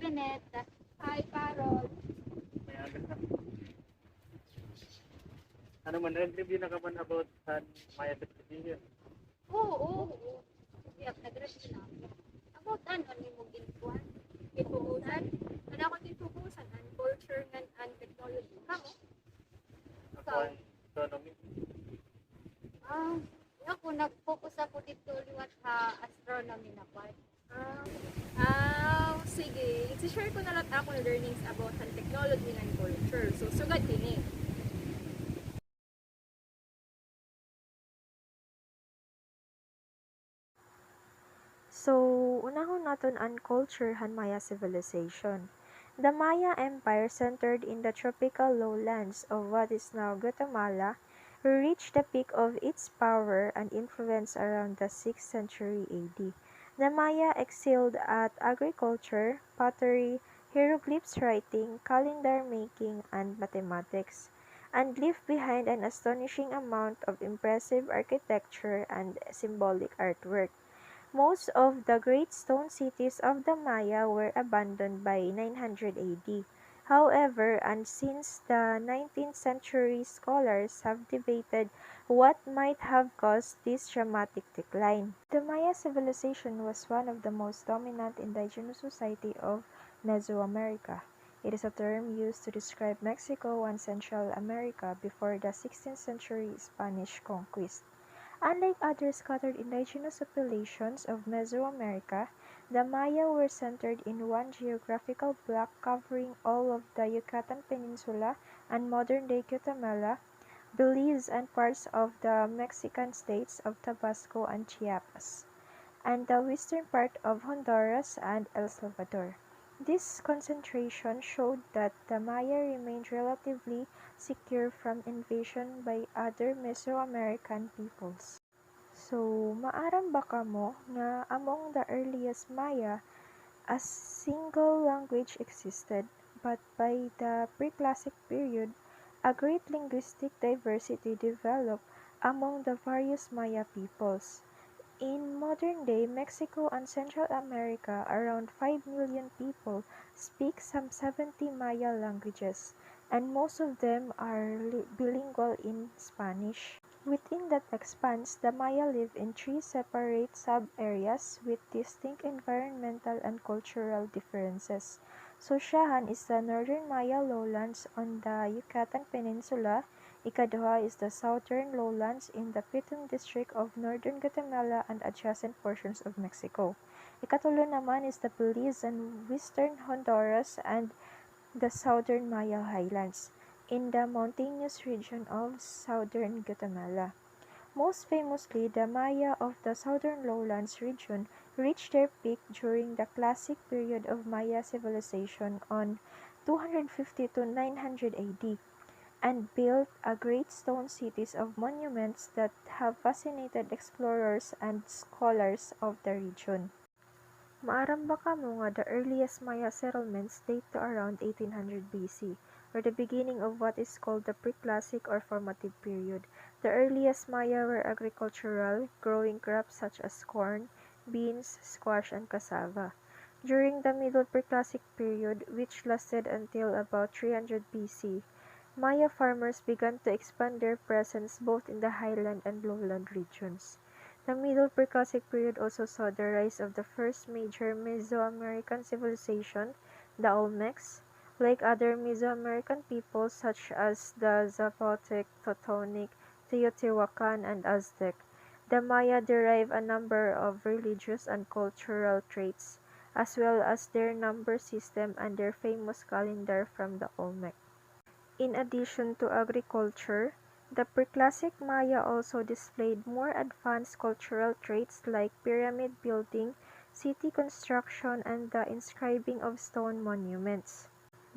Janet. Hi, Carol. May agad na. Ano man, nag-review na ka man about sa Maya Subdivision. Oo. Siya, nag-review na ako. About ano ni mo ginkuhan? Gituusan? Ano ako gituusan? Ang culture and technology. Kamo? Ako Ikaw? ang economy. Ah, ako, nag-focus ako dito liwat astronomy na part. Sige. I-share ko na lang ako ng learnings about sa technology and culture. So, sugad din eh. So, unahon naton ang culture han Maya civilization. The Maya Empire, centered in the tropical lowlands of what is now Guatemala, reached the peak of its power and influence around the 6th century AD. The Maya excelled at agriculture, pottery, hieroglyphs writing, calendar making, and mathematics, and left behind an astonishing amount of impressive architecture and symbolic artwork. Most of the great stone cities of the Maya were abandoned by 900 AD. However, and since the 19th century, scholars have debated what might have caused this dramatic decline. The Maya civilization was one of the most dominant indigenous society of Mesoamerica. It is a term used to describe Mexico and Central America before the 16th century Spanish conquest. Unlike other scattered indigenous populations of Mesoamerica, the Maya were centered in one geographical block covering all of the Yucatan Peninsula and modern-day Guatemala, Belize, and parts of the Mexican states of Tabasco and Chiapas, and the western part of Honduras and El Salvador. This concentration showed that the Maya remained relatively secure from invasion by other Mesoamerican peoples. So, maaram ba kamo nga among the earliest Maya, a single language existed, but by the pre-classic period, a great linguistic diversity developed among the various Maya peoples. In modern-day Mexico and Central America, around 5 million people speak some 70 Maya languages, and most of them are bilingual in Spanish. Within that expanse, the Maya live in three separate sub-areas with distinct environmental and cultural differences. Sosyahan is the northern Maya lowlands on the Yucatan Peninsula. Ikaduha is the southern lowlands in the Petun district of northern Guatemala and adjacent portions of Mexico. Ikatulo naman is the Belize and western Honduras and the southern Maya highlands in the mountainous region of southern Guatemala. Most famously, the Maya of the southern lowlands region reached their peak during the classic period of Maya civilization on 250 to 900 AD and built a great stone cities of monuments that have fascinated explorers and scholars of the region. Maaram ba kamo nga the earliest Maya settlements date to around 1800 BC, or the beginning of what is called the pre-classic or formative period. The earliest Maya were agricultural, growing crops such as corn, beans, squash, and cassava. During the Middle Preclassic period, which lasted until about 300 BC, Maya farmers began to expand their presence both in the highland and lowland regions. The Middle Preclassic period also saw the rise of the first major Mesoamerican civilization, the Olmecs. Like other Mesoamerican peoples such as the Zapotec, Totonac, Teotihuacan, and Aztec, the Maya derive a number of religious and cultural traits, as well as their number system and their famous calendar from the Olmec. In addition to agriculture, the preclassic Maya also displayed more advanced cultural traits like pyramid building, city construction, and the inscribing of stone monuments.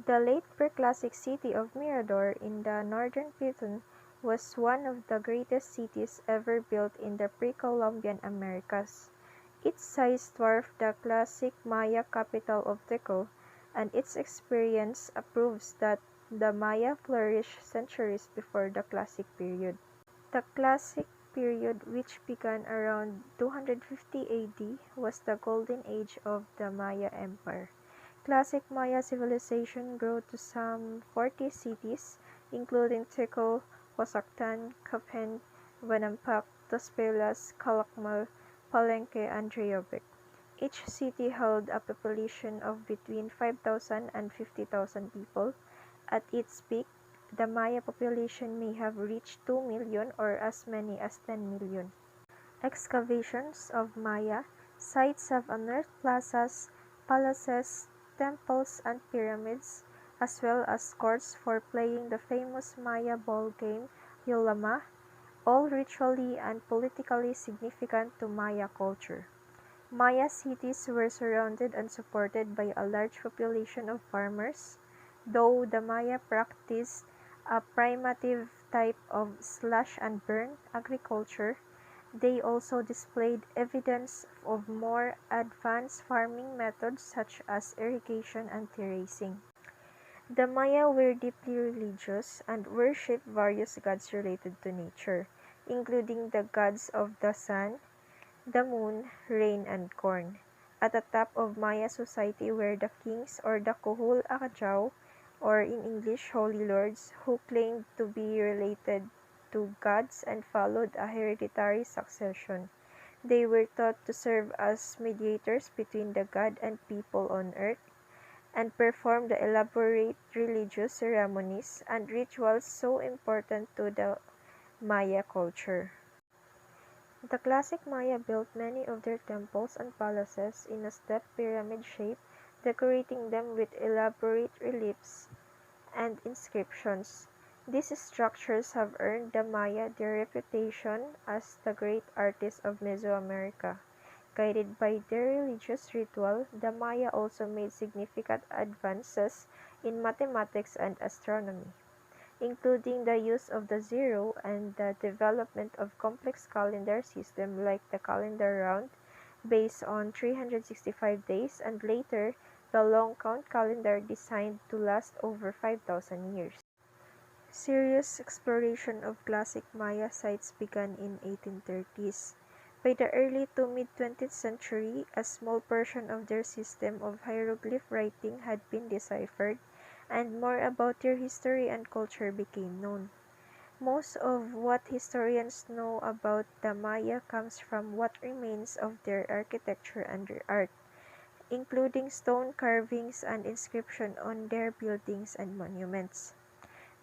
The late preclassic city of Mirador in the northern Petun was one of the greatest cities ever built in the pre-Columbian Americas. Its size dwarfed the classic Maya capital of Teco, and its experience proves that the Maya flourished centuries before the Classic period. The Classic period, which began around 250 AD, was the golden age of the Maya Empire. Classic Maya civilization grew to some 40 cities, including Tikal, Wasaktan, Kapen, Vanampak, Taspelas, Calakmul, Palenque, and Reyobic. Each city held a population of between 5,000 and 50,000 people. At its peak, the Maya population may have reached 2 million or as many as 10 million. Excavations of Maya sites have unearthed plazas, palaces, temples, and pyramids, as well as courts for playing the famous Maya ball game Yolama, all ritually and politically significant to Maya culture. Maya cities were surrounded and supported by a large population of farmers, though the Maya practiced a primitive type of slash and burn agriculture. They also displayed evidence of more advanced farming methods such as irrigation and terracing. The Maya were deeply religious and worshipped various gods related to nature, including the gods of the sun, the moon, rain, and corn. At the top of Maya society were the kings or the Kuhul Akajao, or in English, holy lords, who claimed to be related to gods and followed a hereditary succession. They were thought to serve as mediators between the god and people on earth and perform the elaborate religious ceremonies and rituals so important to the Maya culture. The classic Maya built many of their temples and palaces in a stepped pyramid shape, decorating them with elaborate reliefs and inscriptions. These structures have earned the Maya their reputation as the great artists of Mesoamerica. Guided by their religious ritual, the Maya also made significant advances in mathematics and astronomy, including the use of the zero and the development of complex calendar systems like the calendar round, based on 365 days, and later the long count calendar designed to last over 5,000 years. Serious exploration of classic Maya sites began in 1830s. By the early to mid-20th century, a small portion of their system of hieroglyph writing had been deciphered, and more about their history and culture became known. Most of what historians know about the Maya comes from what remains of their architecture and their art, including stone carvings and inscriptions on their buildings and monuments.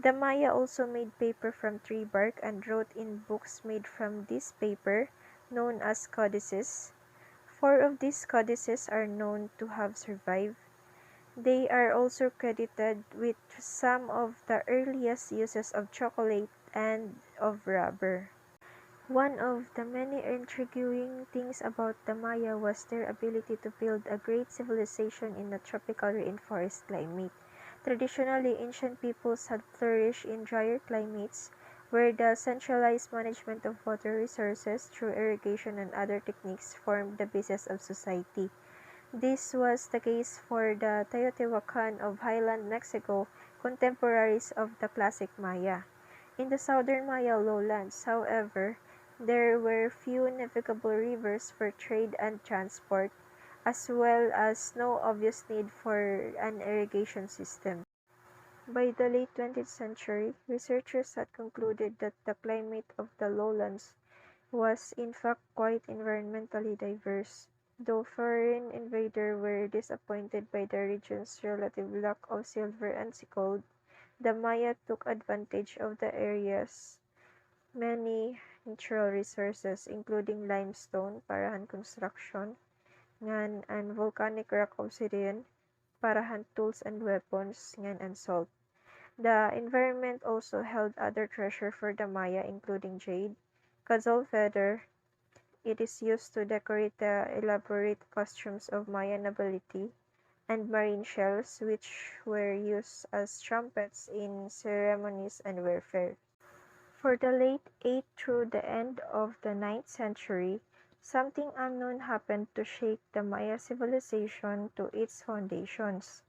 The Maya also made paper from tree bark and wrote in books made from this paper, known as codices. Four of these codices are known to have survived. They are also credited with some of the earliest uses of chocolate and of rubber. One of the many intriguing things about the Maya was their ability to build a great civilization in a tropical rainforest climate. Traditionally, ancient peoples had flourished in drier climates, where the centralized management of water resources through irrigation and other techniques formed the basis of society. This was the case for the Teotihuacan of highland Mexico, contemporaries of the classic Maya. In the southern Maya lowlands, however, there were few navigable rivers for trade and transport, as well as no obvious need for an irrigation system. By the late 20th century, researchers had concluded that the climate of the lowlands was in fact quite environmentally diverse. Though foreign invaders were disappointed by the region's relative lack of silver and gold, the Maya took advantage of the area's many natural resources, including limestone, parahan construction, ngan, and volcanic rock obsidian, parahan tools and weapons, ngan, and salt. The environment also held other treasure for the Maya, including jade, gazelle feather. It is used to decorate the elaborate costumes of Maya nobility, and marine shells, which were used as trumpets in ceremonies and warfare. For the late 8th through the end of the 9th century, something unknown happened to shake the Maya civilization to its foundations.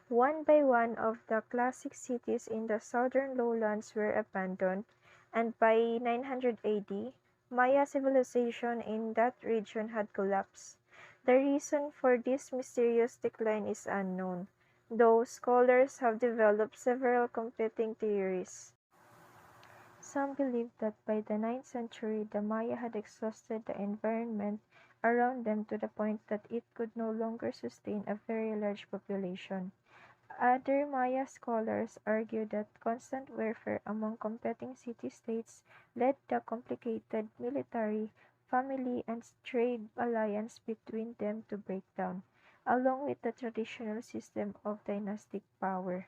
One by one of the classic cities in the southern lowlands were abandoned, and by 900 AD, Maya civilization in that region had collapsed. The reason for this mysterious decline is unknown, though scholars have developed several competing theories. Some believe that by the 9th century the Maya had exhausted the environment around them to the point that it could no longer sustain a very large population. Other Maya scholars argue that constant warfare among competing city-states led the complicated military, family, and trade alliance between them to break down, along with the traditional system of dynastic power.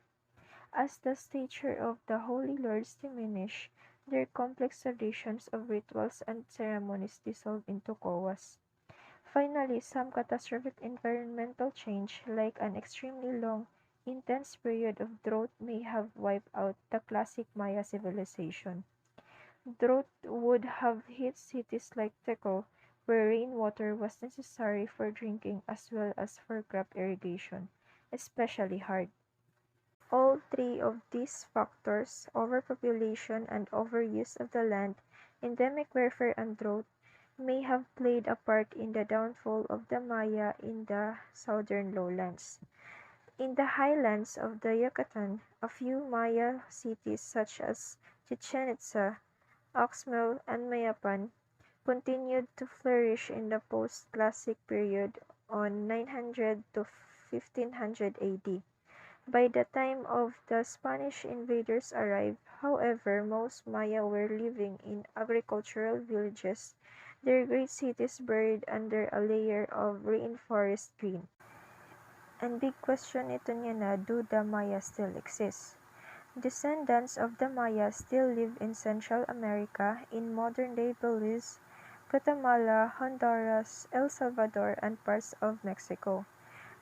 As the stature of the Holy Lords diminished, their complex traditions of rituals and ceremonies dissolved into chaos. Finally, some catastrophic environmental change, like an extremely long, intense period of drought, may have wiped out the classic Maya civilization. Drought would have hit cities like Teco, where rainwater was necessary for drinking as well as for crop irrigation, especially hard. All three of these factors, overpopulation and overuse of the land, endemic warfare and drought, may have played a part in the downfall of the Maya in the southern lowlands. In the highlands of the Yucatan, a few Maya cities such as Chichen Itza, Oxmal, and Mayapan continued to flourish in the post-classic period on 900 to 1500 AD. By the time of the Spanish invaders arrived, however, most Maya were living in agricultural villages, their great cities buried under a layer of rainforest green. And big question ito niya na, do the Maya still exist? Descendants of the Maya still live in Central America, in modern-day Belize, Guatemala, Honduras, El Salvador, and parts of Mexico.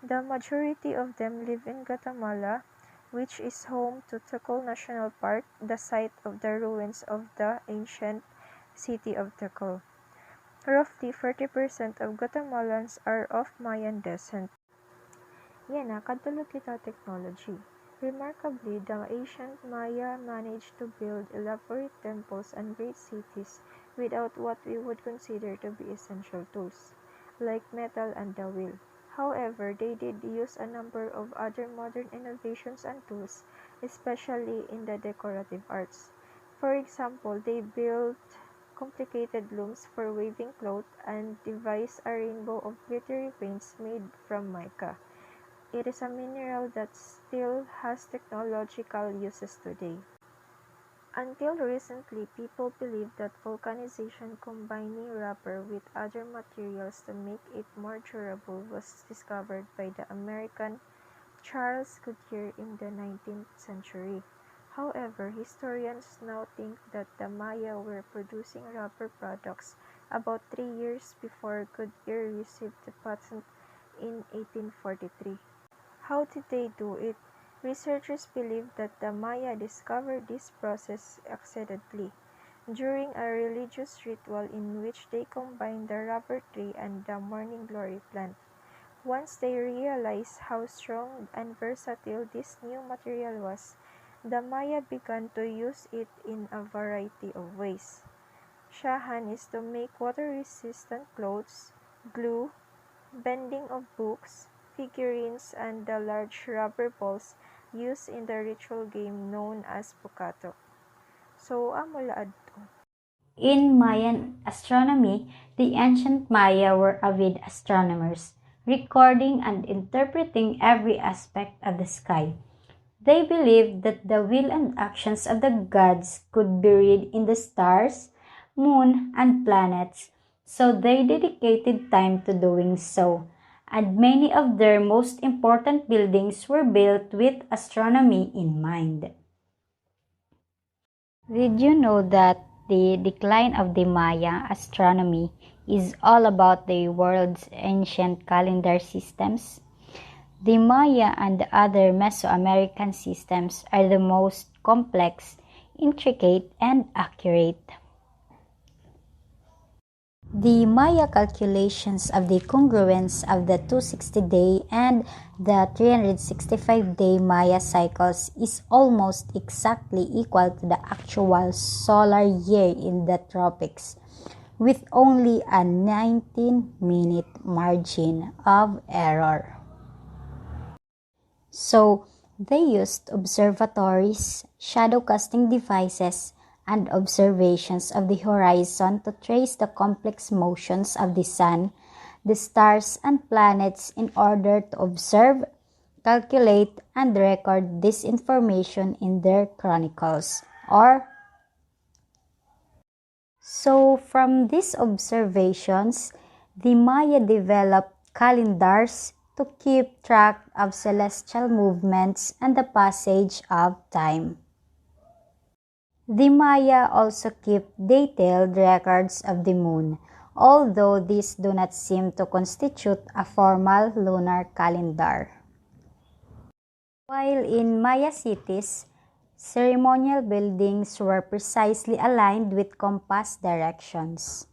The majority of them live in Guatemala, which is home to Tekol National Park, the site of the ruins of the ancient city of Tekol. Roughly 40% of Guatemalans are of Mayan descent. Yan na, kadtulog kita technology. Remarkably, the ancient Maya managed to build elaborate temples and great cities without what we would consider to be essential tools, like metal and the wheel. However, they did use a number of other modern innovations and tools, especially in the decorative arts. For example, they built complicated looms for weaving cloth and devised a rainbow of glittery paints made from mica. It is a mineral that still has technological uses today. Until recently, people believed that vulcanization combining rubber with other materials to make it more durable was discovered by the American Charles Goodyear in the 19th century. However, historians now think that the Maya were producing rubber products about 3 years before Goodyear received the patent in 1843. How did they do it? Researchers believe that the Maya discovered this process accidentally during a religious ritual in which they combined the rubber tree and the morning glory plant. Once they realized how strong and versatile this new material was, the Maya began to use it in a variety of ways. Shahan is to make water-resistant clothes, glue, bending of books, figurines, and the large rubber balls used in the ritual game known as Pukato. So, mula adto. In Mayan astronomy, the ancient Maya were avid astronomers, recording and interpreting every aspect of the sky. They believed that the will and actions of the gods could be read in the stars, moon, and planets, so they dedicated time to doing so, and many of their most important buildings were built with astronomy in mind. Did you know that the decline of the Maya astronomy is all about the world's ancient calendar systems? The Maya and the other Mesoamerican systems are the most complex, intricate, and accurate. The Maya calculations of the congruence of the 260-day and the 365-day Maya cycles is almost exactly equal to the actual solar year in the tropics, with only a 19-minute margin of error. So, they used observatories, shadow casting devices, and observations of the horizon to trace the complex motions of the sun, the stars, and planets in order to observe, calculate, and record this information in their chronicles. So from these observations, the Maya developed calendars to keep track of celestial movements and the passage of time. The Maya also keep detailed records of the moon, although these do not seem to constitute a formal lunar calendar. While in Maya cities, ceremonial buildings were precisely aligned with compass directions.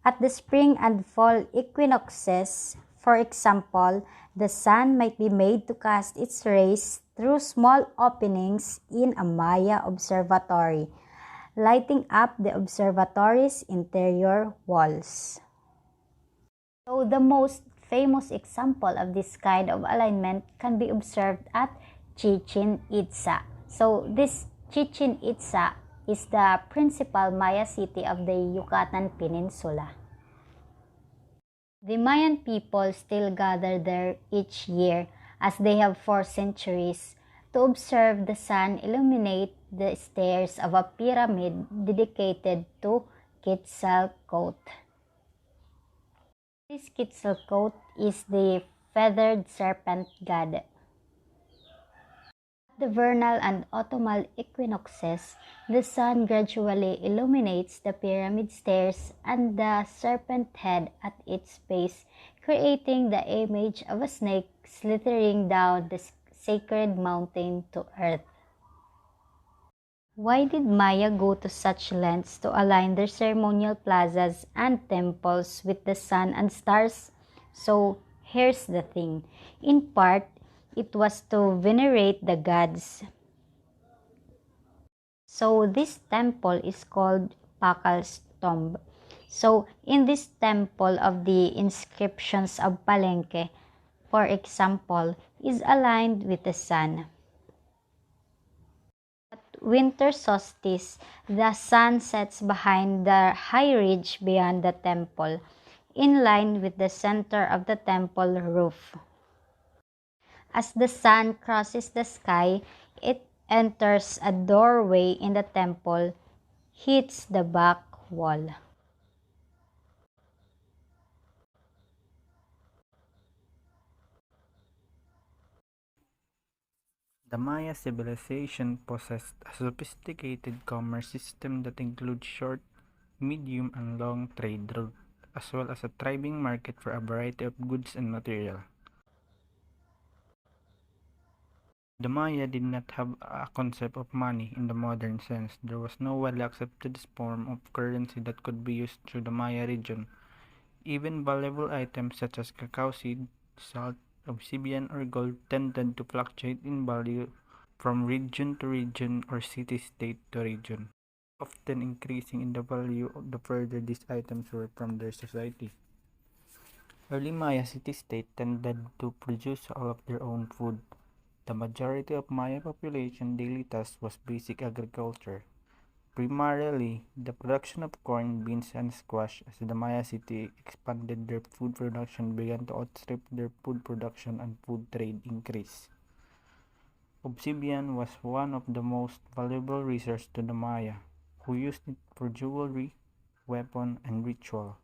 At the spring and fall equinoxes, for example, the sun might be made to cast its rays through small openings in a Maya observatory, lighting up the observatory's interior walls. So the most famous example of this kind of alignment can be observed at Chichen Itza. So this Chichen Itza is the principal Maya city of the Yucatan Peninsula. The Mayan people still gather there each year, as they have for centuries, to observe the sun illuminate the stairs of a pyramid dedicated to Quetzalcoatl. This Quetzalcoatl is the feathered serpent god. At the vernal and autumnal equinoxes, the sun gradually illuminates the pyramid stairs and the serpent head at its base, creating the image of a snake slithering down the sacred mountain to earth. Why did Maya go to such lengths to align their ceremonial plazas and temples with the sun and stars? So, here's the thing. In part, it was to venerate the gods. So, this temple is called Pacal's tomb. So, in this temple of the inscriptions of Palenque, for example, is aligned with the sun. At winter solstice, the sun sets behind the high ridge beyond the temple, in line with the center of the temple roof. As the sun crosses the sky, it enters a doorway in the temple, hits the back wall. The Maya civilization possessed a sophisticated commerce system that includes short, medium, and long trade routes, as well as a thriving market for a variety of goods and material. The Maya did not have a concept of money in the modern sense. There was no widely accepted form of currency that could be used through the Maya region. Even valuable items such as cacao seed, salt, obsidian, or gold tended to fluctuate in value from region to region or city-state to region, often increasing in the value the further these items were from their society. Early Maya city-state tended to produce all of their own food. The majority of Maya population daily task was basic agriculture, primarily the production of corn, beans, and squash. As the Maya city expanded, their food production began to outstrip their food production and food trade increased. Obsidian was one of the most valuable resources to the Maya, who used it for jewelry, weapon, and ritual.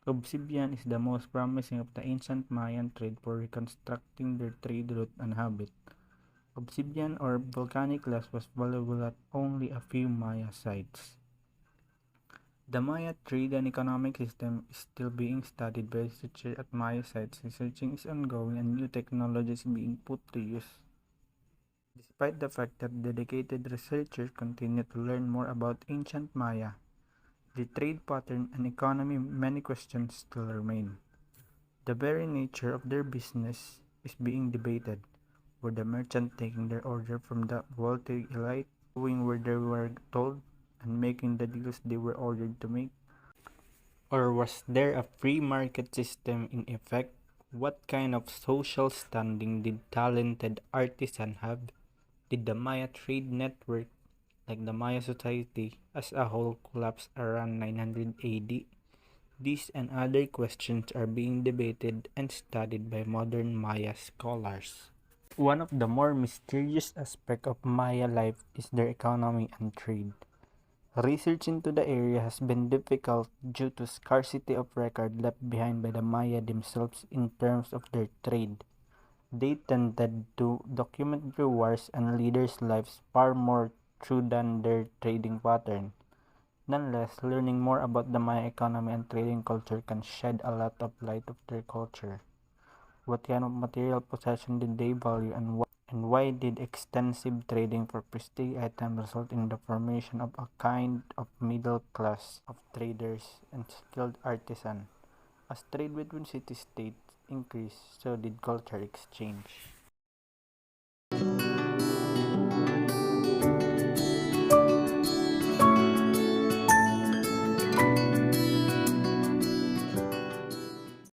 Obsidian is the most promising of the ancient Mayan trade for reconstructing their trade route and habit. Obsidian or volcanic glass was valuable at only a few Maya sites. The Maya trade and economic system is still being studied by researchers at Maya sites. Researching is ongoing and new technology is being put to use. Despite the fact that dedicated researchers continue to learn more about ancient Maya, the trade pattern and economy, many questions still remain. The very nature of their business is being debated. Were the merchant taking their order from the wealthy elite, doing where they were told, and making the deals they were ordered to make? Or was there a free market system in effect? What kind of social standing did talented artisans have? Did the Maya trade network, like the Maya society as a whole, collapse around 900 AD? These and other questions are being debated and studied by modern Maya scholars. One of the more mysterious aspects of Maya life is their economy and trade. Research into the area has been difficult due to scarcity of record left behind by the Maya themselves in terms of their trade. They tended to document their wars and leaders' lives far more true than their trading pattern. Nonetheless, learning more about the Maya economy and trading culture can shed a lot of light of their culture. What kind of material possession did they value, and why did extensive trading for prestige items result in the formation of a kind of middle class of traders and skilled artisans? As trade between city-states increased, so did culture exchange.